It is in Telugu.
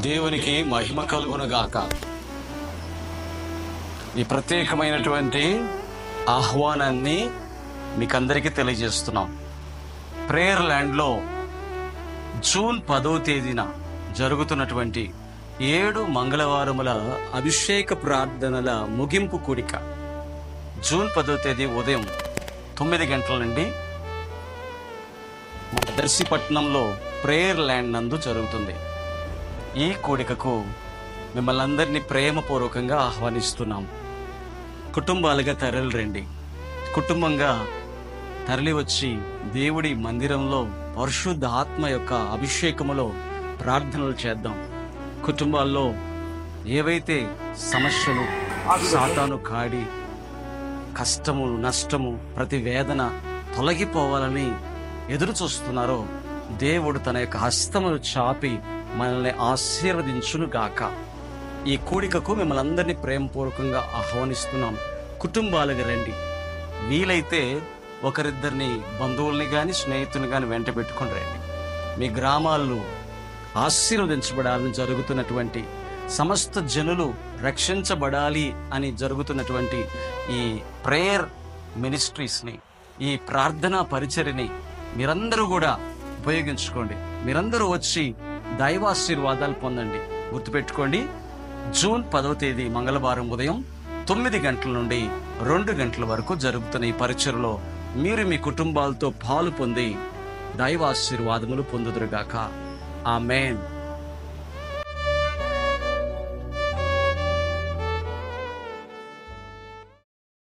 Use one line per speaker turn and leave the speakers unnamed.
దేవునికి మహిమ కలుగునుగాక. ఈ ప్రత్యేకమైనటువంటి ఆహ్వానాన్ని మీకందరికీ తెలియజేస్తున్నాం. ప్రేయర్ ల్యాండ్లో జూన్ 10వ తేదీన జరుగుతున్నటువంటి 7 మంగళవారముల అభిషేక ప్రార్థనల ముగింపు కూడిక జూన్ 10వ తేదీ ఉదయం 9 గంటల నుండి దర్శిపట్నంలో ప్రేయర్ ల్యాండ్ నందు జరుగుతుంది. ఈ కూడికకు మిమ్మల్ని అందరినీ ప్రేమపూర్వకంగా ఆహ్వానిస్తున్నాం. కుటుంబాలుగా తరలి రండి. కుటుంబంగా తరలి వచ్చి దేవుడి మందిరంలో పరిశుద్ధ ఆత్మ యొక్క అభిషేకములో ప్రార్థనలు చేద్దాం. కుటుంబాల్లో ఏవైతే సమస్యలు, సాతాను కాడి, కష్టము, నష్టము, ప్రతి వేదన తొలగిపోవాలని ఎదురు చూస్తున్నారో దేవుడు తన యొక్క హస్తమును చాపి మనల్ని ఆశీర్వదించును గాక. ఈ కూడికకు మిమ్మల్ని అందరినీ ప్రేమపూర్వకంగా ఆహ్వానిస్తున్నాం. కుటుంబాలుగా రండి. వీలైతే ఒకరిద్దరిని బంధువుల్ని కానీ స్నేహితుల్ని కానీ వెంట పెట్టుకొని రండి. మీ గ్రామాల్లో ఆశీర్వదించబడాలని జరుగుతున్నటువంటి సమస్త జనులు రక్షించబడాలి అని జరుగుతున్నటువంటి ఈ ప్రేయర్ మినిస్ట్రీస్ని, ఈ ప్రార్థనా పరిచర్ని మీరందరూ కూడా ఉపయోగించుకోండి. మీరందరూ వచ్చి దైవాశీర్వాదాలు పొందండి. గుర్తుపెట్టుకోండి, జూన్ 10వ తేదీ మంగళవారం ఉదయం 9 గంటల నుండి 2 గంటల వరకు జరుగుతున్న ఈ పరిచర్లో మీరు మీ కుటుంబాలతో పాలు పొంది దైవాశీర్వాదములు పొందుదురుగాక. ఆమేన్.